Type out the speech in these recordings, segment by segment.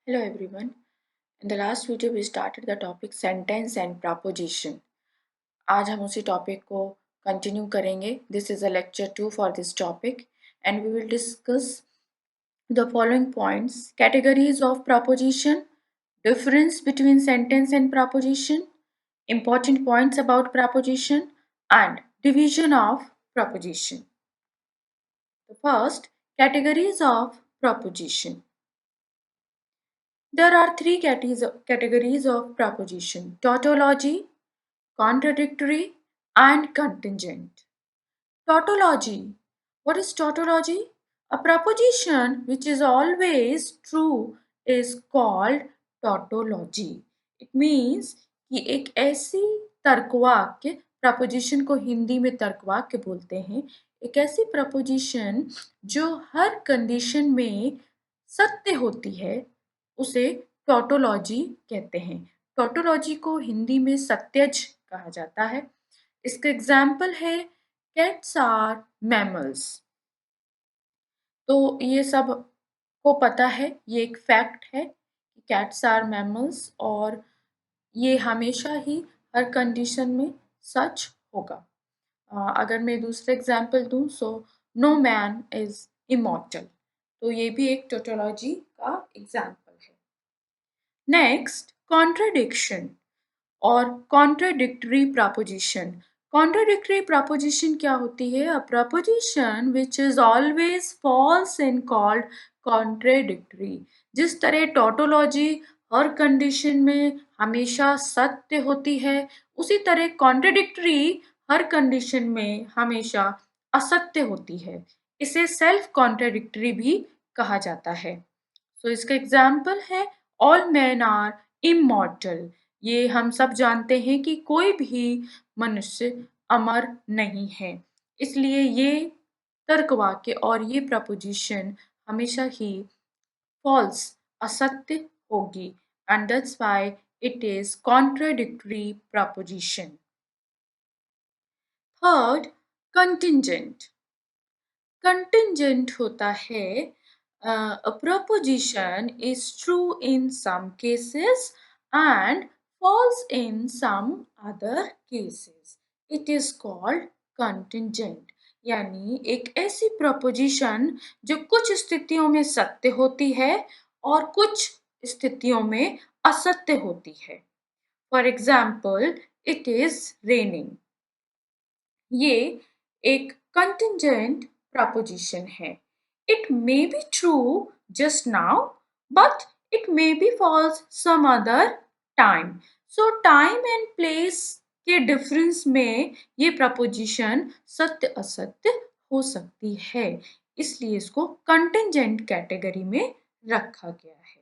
Hello everyone. In the last video we started the topic sentence and proposition. आज हम उसी topic को continue करेंगे. This is a lecture 2 for this topic and we will discuss the following points: categories of proposition, difference between sentence and proposition, important points about proposition, and division of proposition. The first, categories of proposition. There are three categories of proposition: tautology, contradictory, and contingent. Tautology. What is tautology? A proposition which is always true is called tautology. It means कि एक ऐसी तर्कवाक्य, preposition को हिंदी में तर्कवाक्य बोलते हैं, एक ऐसी preposition जो हर कंडीशन में सत्य होती है उसे टॉटोलॉजी कहते हैं. टॉटोलॉजी को हिंदी में सत्यज कहा जाता है. इसका एग्जाम्पल है कैट्स आर मैमल्स. तो ये सब को पता है, ये एक फैक्ट है कि कैट्स आर मैमल्स और ये हमेशा ही हर कंडीशन में सच होगा. अगर मैं दूसरा एग्जाम्पल दूं so no man is immortal. तो ये भी एक टोटोलॉजी का एग्जाम्पल है. नेक्स्ट, कॉन्ट्रडिक्शन और कॉन्ट्रडिक्टरी प्रपोजिशन. कॉन्ट्रडिक्टरी प्रपोजिशन क्या होती है? A proposition which is always false and called contradictory. जिस तरह टोटोलॉजी हर कंडीशन में हमेशा सत्य होती है, उसी तरह कॉन्ट्रडिक्टरी हर कंडीशन में हमेशा असत्य होती है. इसे सेल्फ कॉन्ट्रडिक्टरी भी कहा जाता है. सो इसका एग्जाम्पल है ऑल मैन आर इमॉर्टल. ये हम सब जानते हैं कि कोई भी मनुष्य अमर नहीं है, इसलिए ये तर्कवाक्य और ये प्रपोजिशन हमेशा ही फॉल्स, असत्य होगी. And that's why it is contradictory preposition. Third, contingent. Contingent होता है a proposition is true in some cases and false in some other cases. It is called contingent. यानी एक ऐसी proposition जो कुछ स्थितियों में सत्य होती है और कुछ स्थितियों में असत्य होती है. For example, it is raining. ये एक contingent proposition है. It may be true just now, but it may be false some other time. So time and place के difference में ये proposition सत्य असत्य हो सकती है, इसलिए इसको contingent category में रखा गया है.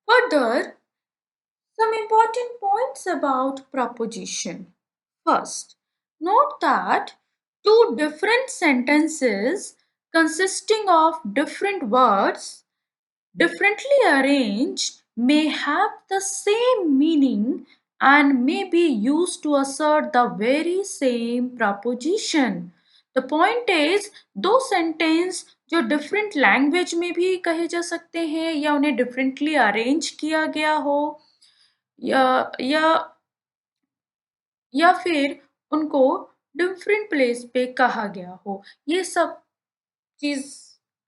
Further, some important points about proposition. First, note that two different sentences consisting of different words, differently arranged, may have the same meaning and may be used to assert the very same proposition. The point is, दो sentence जो different language में भी कहे जा सकते हैं या उन्हें डिफरेंटली अरेंज किया गया हो या फिर उनको डिफरेंट प्लेस पे कहा गया हो, ये सब चीज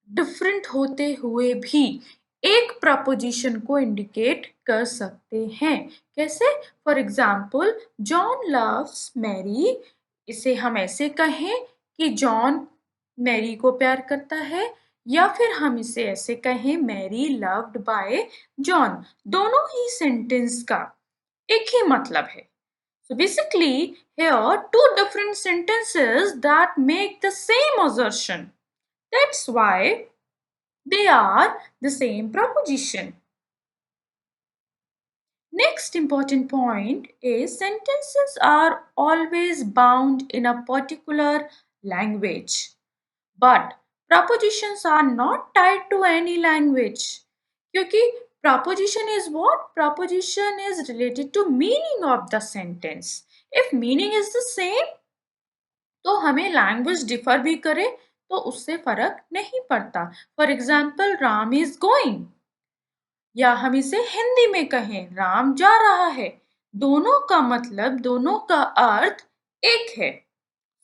डिफरेंट होते हुए भी एक प्रपोजिशन को इंडिकेट कर सकते हैं. कैसे? For example, John loves Mary. इसे हम ऐसे कहें कि जॉन मैरी को प्यार करता है, या फिर हम इसे ऐसे कहें मैरी लव्ड बाय जॉन. दोनों ही सेंटेंस का एक ही मतलब है. So basically, here two different sentences that make the same assertion. That's why they are the same proposition. Next important point is sentences are always bound in a particular language. But propositions are not tied to any language. क्योंकि proposition is what? Proposition is related to meaning of the sentence. If meaning is the same, तो हमें language differ भी करे तो उससे फर्क नहीं पड़ता। For example Ram is going, या हम इसे हिंदी में कहें राम जा रहा है, दोनों का मतलब, दोनों का अर्थ एक है।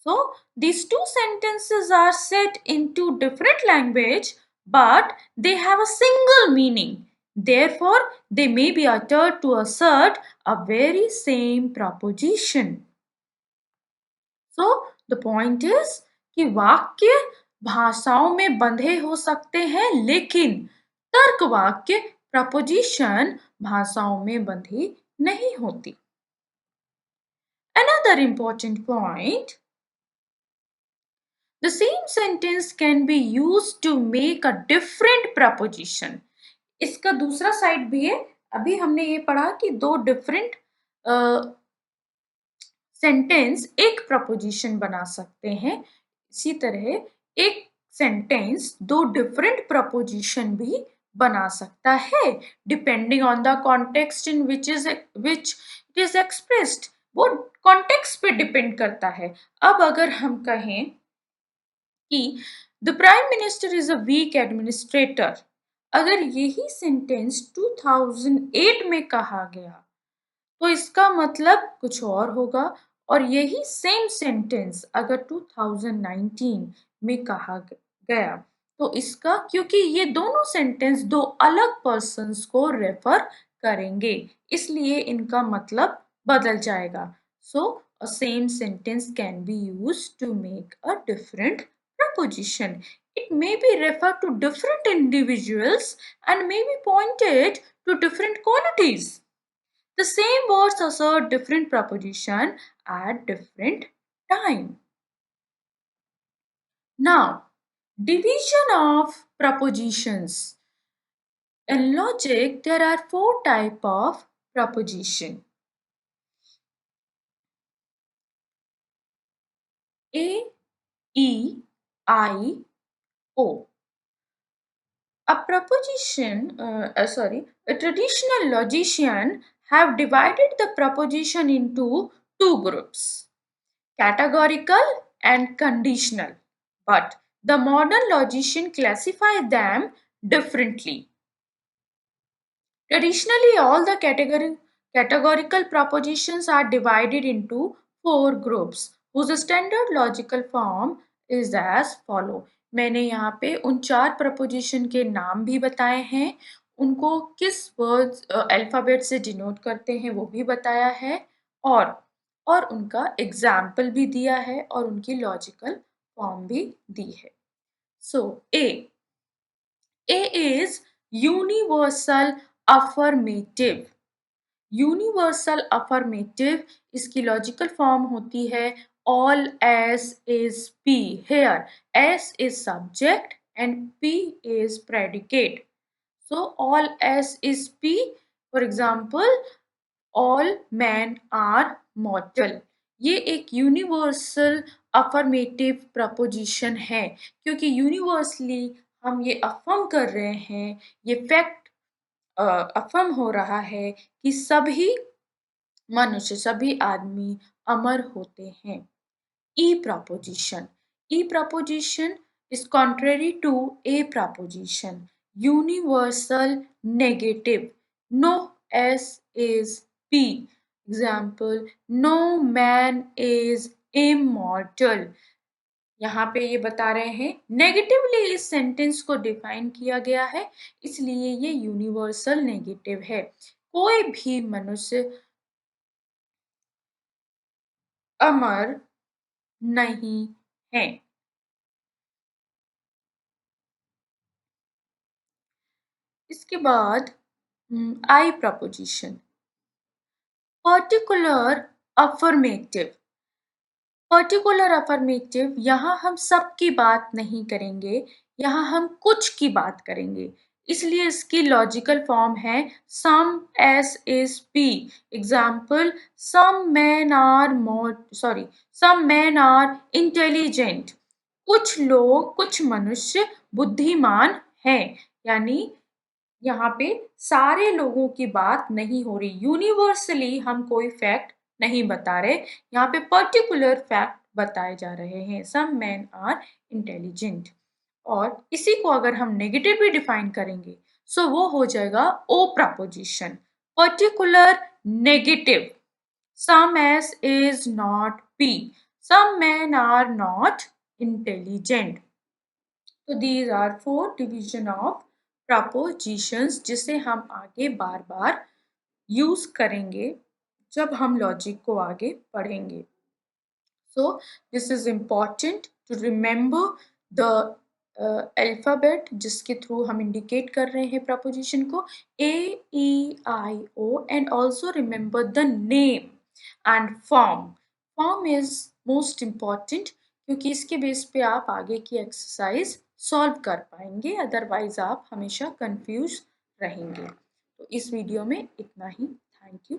So these two sentences are said in two different language, but they have a single meaning. Therefore, they may be uttered to assert a very same proposition. So the point is कि वाक्य भाषाओं में बंधे हो सकते हैं, लेकिन तर्क वाक्य प्रपोजिशन भाषाओं में बंधी नहीं होती। Another important point, the same sentence can be used to make a different proposition. इसका दूसरा साइड भी है। अभी हमने ये पढ़ा कि दो डिफरेंट सेंटेंस एक प्रपोजिशन बना सकते हैं। इसी तरह एक सेंटेंस दो डिफरेंट प्रपोजिशन भी बना सकता है, depending on the context in which it is expressed. वो कॉन्टेक्स्ट पे डिपेंड करता है। अब अगर हम कहें कि the prime minister is a weak administrator, अगर यही सेंटेंस 2008 में कहा गया तो इसका मतलब कुछ और होगा, और यही सेम सेंटेंस अगर 2019 में कहा गया तो इसका, क्योंकि ये दोनों सेंटेंस दो अलग पर्सन्स को रेफर करेंगे, इसलिए इनका मतलब बदल जाएगा। सो a same sentence can be used to make a different proposition. It may be referred to different individuals and may be pointed to different qualities. The same words assert different proposition at different time. Now, division of propositions. In logic, there are four types of proposition. A, E, I, O. A traditional logician have divided the proposition into two groups, categorical and conditional, but the modern logician classify them differently. Traditionally, all the categorical propositions are divided into four groups whose standard logical form is as follow. मैंने यहाँ पे उन चार preposition के नाम भी बताए हैं, उनको किस वर्ड्स अल्फाबेट से डिनोट करते हैं वो भी बताया है, और उनका एग्जाम्पल भी दिया है और उनकी लॉजिकल फॉर्म भी दी है। सो A is universal affirmative. Universal affirmative, इसकी लॉजिकल फॉर्म होती है all S is P. Here S is subject and P is predicate. So all S is P. For example, all men are mortal. ये एक universal affirmative preposition है, क्योंकि universally हम ये affirm कर रहे हैं, ये फैक्ट अफर्म हो रहा है कि सभी मनुष्य, सभी आदमी अमर होते हैं। E proposition, E proposition is contrary to A proposition. Universal negative. No S is P. Example, no man is immortal. यहाँ पे ये बता रहे हैं नेगेटिवली इस सेंटेंस को डिफाइन किया गया है, इसलिए ये यूनिवर्सल नेगेटिव है। कोई भी मनुष्य अमर नहीं है। इसके बाद I proposition, particular affirmative. Particular affirmative, यहाँ हम सबकी बात नहीं करेंगे, यहाँ हम कुछ की बात करेंगे, इसलिए इसकी लॉजिकल फॉर्म है some S is P. Example, some man are intelligent. कुछ लोग, कुछ मनुष्य बुद्धिमान हैं, यानी यहाँ पे सारे लोगों की बात नहीं हो रही, यूनिवर्सली हम कोई फैक्ट नहीं बता रहे, यहाँ पे पर्टिकुलर फैक्ट बताए जा रहे हैं। सम मैन आर इंटेलिजेंट। और इसी को अगर हम नेगेटिव भी डिफाइन करेंगे सो वो हो जाएगा O proposition, particular negative. Some S is not P. Some men are not intelligent. तो these are four division of propositions जिसे हम आगे बार बार यूज करेंगे जब हम लॉजिक को आगे पढ़ेंगे। So this is important to remember the alphabet जिसके थ्रू हम इंडिकेट कर रहे हैं प्रपोजिशन को, A, E, I, O, and also remember the name and form. Form is most important क्योंकि इसके बेस पे आप आगे की एक्सरसाइज सॉल्व कर पाएंगे, अदरवाइज आप हमेशा कंफ्यूज रहेंगे। तो इस वीडियो में इतना ही। Thank you.